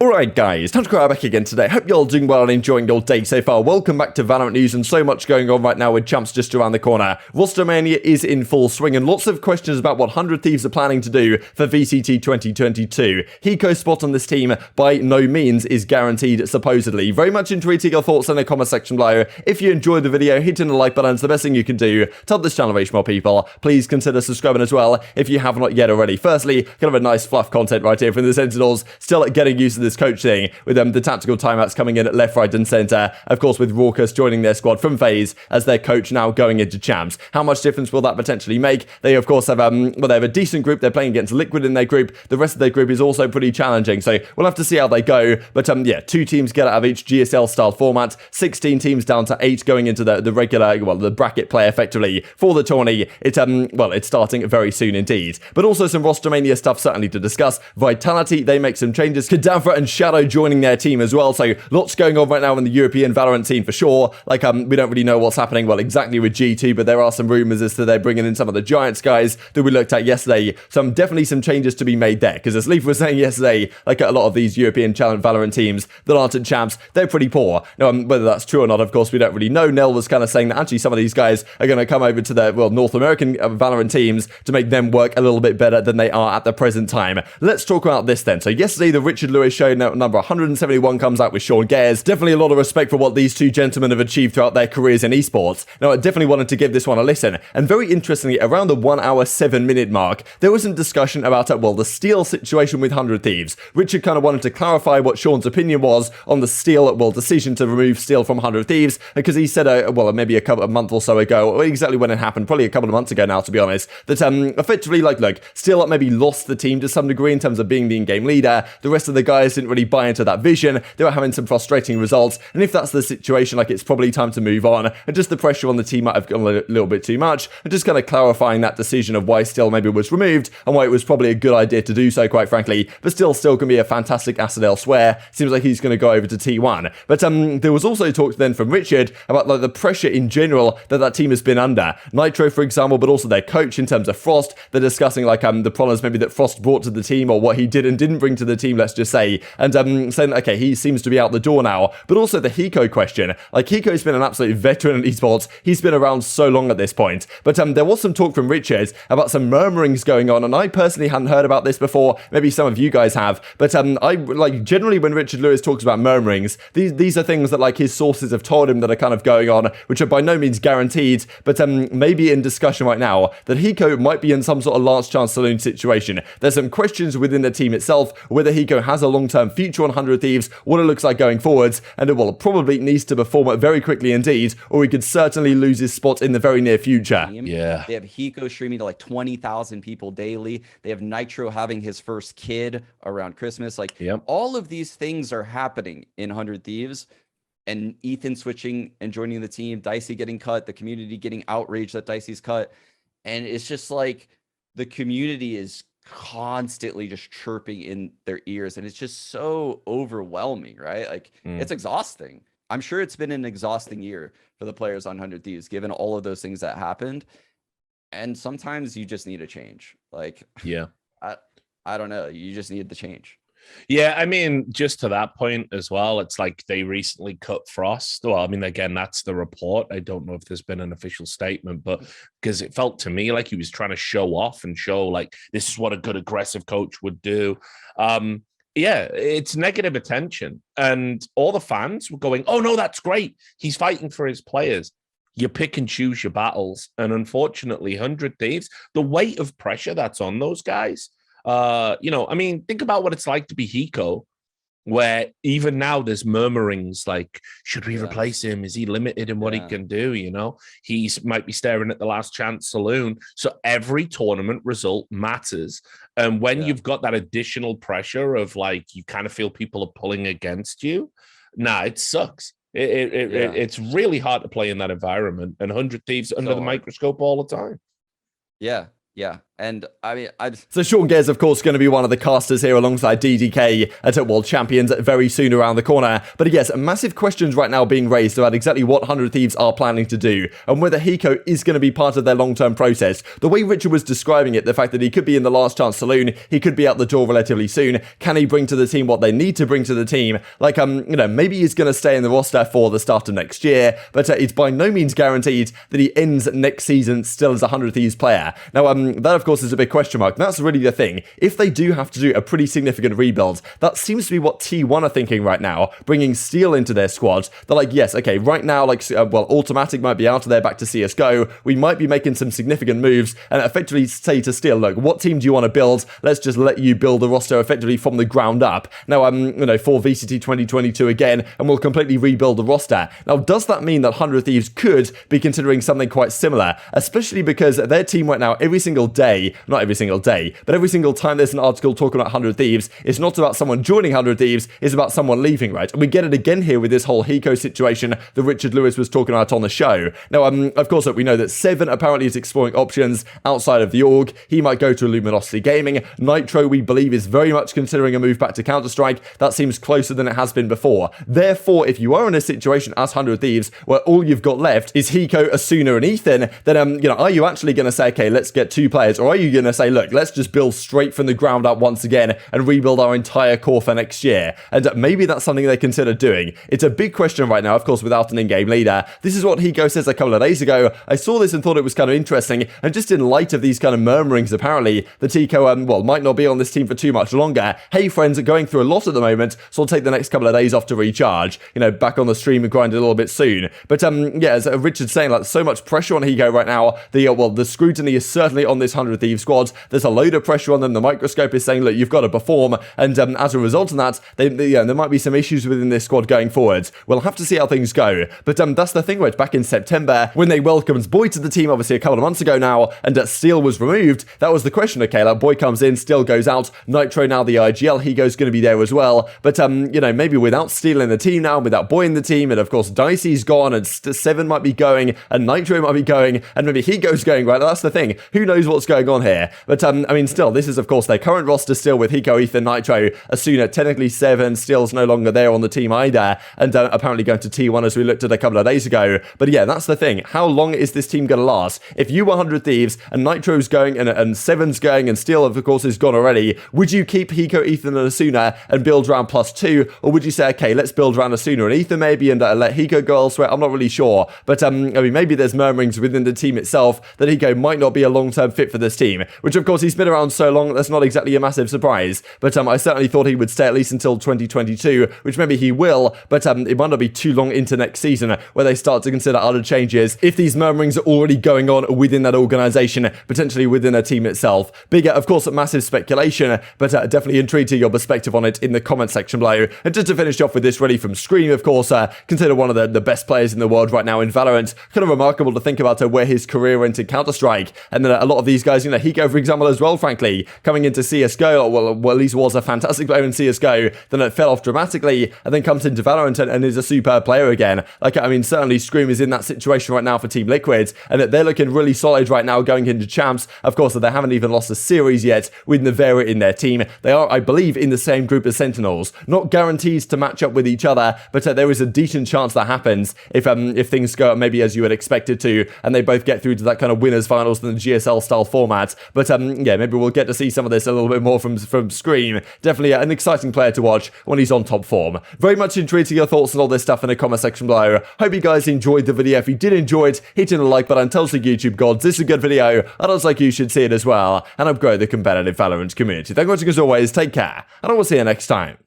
Alright guys, TacticalRab back again today. Hope you're all doing well and enjoying your day so far. Welcome back to Valorant news and so much going on right now with champs just around the corner. Rostermania is in full swing and lots of questions about what 100 Thieves are planning to do for VCT 2022. Hiko's spot on this team by no means is guaranteed supposedly. Very much intrigued your thoughts in the comment section below. If you enjoyed the video, hitting the like button is the best thing you can do to help this channel reach more people. Please consider subscribing as well if you have not yet already. Firstly, kind of a nice fluff content right here from the Sentinels, still getting used to this coach thing with the tactical timeouts coming in at left, right and center. Of course, with Raucus joining their squad from FaZe as their coach now going into champs. How much difference will that potentially make? They of course have they have a decent group. They're playing against Liquid in their group. The rest of their group is also pretty challenging, so we'll have to see how they go. But yeah, 2 teams get out of each GSL style format. 16 teams down to 8 going into the regular, well, the bracket play effectively for the tourney. It's starting very soon indeed. But also some Rostermania stuff certainly to discuss. Vitality, they make some changes. dapr and Shadow joining their team as well, so lots going on right now in the European Valorant scene for sure. We don't really know what's happening, exactly with G2, but there are some rumors as to they're bringing in some of the Giants guys that we looked at yesterday. So definitely some changes to be made there, because as Leaf was saying yesterday, a lot of these European challenge Valorant teams that aren't at champs, they're pretty poor. Now, whether that's true or not, of course, we don't really know. Nell was kind of saying that actually some of these guys are going to come over to the, North American Valorant teams to make them work a little bit better than they are at the present time. Let's talk about this then. So yesterday, the Richard Lewis show number 171 comes out with Sean Gares. Definitely a lot of respect for what these two gentlemen have achieved throughout their careers in esports. Now, I definitely wanted to give this one a listen. And very interestingly, around the 1 hour 7 minute mark, there was some discussion about, the Steel situation with 100 Thieves. Richard kind of wanted to clarify what Sean's opinion was on the Steel, decision to remove Steel from 100 Thieves, because he said, maybe a month or so ago, or exactly when it happened, probably a couple of months ago now, to be honest, that effectively, look, Steel maybe lost the team to some degree in terms of being the in-game leader. The rest of the guys didn't really buy into that vision. They were having some frustrating results, and if that's the situation, it's probably time to move on, and just the pressure on the team might have gone a little bit too much, and just kind of clarifying that decision of why Steel maybe was removed, and why it was probably a good idea to do so, quite frankly, but still can be a fantastic asset elsewhere. Seems like he's going to go over to T1. But there was also talk then from Richard about the pressure in general that team has been under. Nitro, for example, but also their coach in terms of Frost. They're discussing the problems maybe that Frost brought to the team, or what he did and didn't bring to the team, let's just say, and saying, okay, he seems to be out the door now. But also the Hiko question. Hiko's been an absolute veteran in esports. He's been around so long at this point. But there was some talk from Richard about some murmurings going on, and I personally hadn't heard about this before. Maybe some of you guys have. But I generally when Richard Lewis talks about murmurings, these are things that his sources have told him that are kind of going on, which are by no means guaranteed, but maybe in discussion right now that Hiko might be in some sort of last chance Saloon situation. There's some questions within the team itself, whether Hiko has a long-term future on 100 Thieves, what it looks like going forwards, and it probably needs to perform very quickly indeed, or he could certainly lose his spot in the very near future. Yeah. They have Hiko streaming to 20,000 people daily. They have Nitro having his first kid around Christmas. All of these things are happening in 100 Thieves, and Ethan switching and joining the team, Dicey getting cut, the community getting outraged that Dicey's cut. And it's just the community is constantly just chirping in their ears, and it's just so overwhelming, right? It's exhausting. I'm sure it's been an exhausting year for the players on 100 Thieves, given all of those things that happened. And sometimes you just need a change. I don't know. You just need the change. Yeah, I mean, just to that point as well, it's they recently cut Frost. Well, I mean, again, that's the report. I don't know if there's been an official statement, but because it felt to me like he was trying to show off and show this is what a good aggressive coach would do. Yeah, it's negative attention. And all the fans were going, oh, no, that's great. He's fighting for his players. You pick and choose your battles. And unfortunately, 100 Thieves, the weight of pressure that's on those guys, I mean, think about what it's like to be Hiko, where even now there's murmurings should we replace him? Is he limited in what he can do? He might be staring at the last chance Saloon. So every tournament result matters. And when you've got that additional pressure of you kind of feel people are pulling against you, it sucks. It's really hard to play in that environment, and 100 Thieves under the microscope all the time. Yeah. And I mean, So Sean Gare's, of course, going to be one of the casters here alongside DDK at World Champions very soon around the corner. But yes, massive questions right now being raised about exactly what 100 Thieves are planning to do and whether Hiko is going to be part of their long-term process. The way Richard was describing it, the fact that he could be in the last chance saloon, he could be out the door relatively soon. Can he bring to the team what they need to bring to the team? Like, you know, maybe he's going to stay in the roster for the start of next year, but it's by no means guaranteed that he ends next season still as a 100 Thieves player. Now, that, of course, is a big question mark. That's really the thing. If they do have to do a pretty significant rebuild, that seems to be what T1 are thinking right now, bringing Steel into their squad. They're like, yes, okay, right now, like, well, Automatic might be out of there back to CSGO. We might be making some significant moves and effectively say to Steel, look, what team do you want to build? Let's just let you build the roster effectively from the ground up. Now, you know, for VCT 2022 again, and we'll completely rebuild the roster. Now, does that mean that 100 Thieves could be considering something quite similar? Especially because their team right now, every single day, not every single day, but every single time there's an article talking about 100 Thieves, it's not about someone joining 100 Thieves, it's about someone leaving, right? And we get it again here with this whole Hiko situation that Richard Lewis was talking about on the show. Now, of course, we know that Seven apparently is exploring options outside of the org. He might go to Luminosity Gaming. Nitro, we believe, is very much considering a move back to Counter-Strike. That seems closer than it has been before. Therefore, if you are in a situation as 100 Thieves where all you've got left is Hiko, Asuna, and Ethan, then, you know, are you actually going to say, okay, let's get 2 players, or are you going to say, look, let's just build straight from the ground up once again and rebuild our entire core for next year? And maybe that's something they consider doing. It's a big question right now, of course, without an in-game leader. This is what Hiko says a couple of days ago. I saw this and thought it was kind of interesting, and just in light of these kind of murmurings, apparently, that Hiko, well, might not be on this team for too much longer. Hey, friends, are going through a lot at the moment, so I'll take the next couple of days off to recharge. You know, back on the stream and grind a little bit soon. But, yeah, as Richard's saying, like, so much pressure on Hiko right now. The scrutiny is certainly on this 100 Thieves squad. There's a load of pressure on them. The microscope is saying, look, you've got to perform. And as a result of that, there might be some issues within this squad going forwards. We'll have to see how things go. But that's the thing, right? Back in September, when they welcomed Boy to the team, obviously a couple of months ago now, and Steel was removed, that was the question. Okay, like, Boy comes in, Steel goes out. Nitro now the IGL, Higo's going to be there as well. But, you know, maybe without Steel in the team now, without Boy in the team, and of course, Dicey's gone, and Seven might be going, and Nitro might be going, and maybe Higo's going, right? That's the thing. Who knows what's going on here? But, I mean, still, this is, of course, their current roster still with Hiko, Ethan, Nitro, Asuna, technically Seven, Steel's no longer there on the team either, and apparently going to T1 as we looked at a couple of days ago. But yeah, that's the thing. How long is this team going to last? If you were 100 Thieves, and Nitro's going, and Seven's going, and Steel, of course, is gone already, would you keep Hiko, Ethan, and Asuna and build around +2, or would you say, okay, let's build around Asuna and Ethan maybe, and let Hiko go elsewhere? I'm not really sure. But, I mean, maybe there's murmurings within the team itself that Hiko might not be a long-term fit for this team, which, of course, he's been around so long, that's not exactly a massive surprise. But I certainly thought he would stay at least until 2022, which maybe he will, but it might not be too long into next season where they start to consider other changes if these murmurings are already going on within that organization, potentially within a team itself. Bigger, of course, massive speculation, but definitely intrigued to your perspective on it in the comment section below. And just to finish off with this, ready from Scream, of course, considered one of the best players in the world right now in Valorant. Kind of remarkable to think about where his career went in Counter-Strike. And then a lot of these guys, you know, Hiko, for example, as well, frankly, coming into CSGO, well, at least was a fantastic player in CSGO, then it fell off dramatically, and then comes into Valorant and is a superb player again. Like, I mean, certainly Scream is in that situation right now for Team Liquid, and they're looking really solid right now going into champs. Of course, they haven't even lost a series yet with Navera in their team. They are, I believe, in the same group as Sentinels. Not guaranteed to match up with each other, but there is a decent chance that happens if things go maybe as you would expect it to, and they both get through to that kind of winners finals in the GSL style format. But yeah, maybe we'll get to see some of this a little bit more from Scream. Definitely an exciting player to watch when he's on top form. Very much intrigued to your thoughts on all this stuff in the comment section below. Hope you guys enjoyed the video. If you did enjoy it, hit the like button, tell the YouTube gods this is a good video, and I was like you should see it as well, and help grow the competitive Valorant community. Thank you for watching as always, take care, and I will see you next time.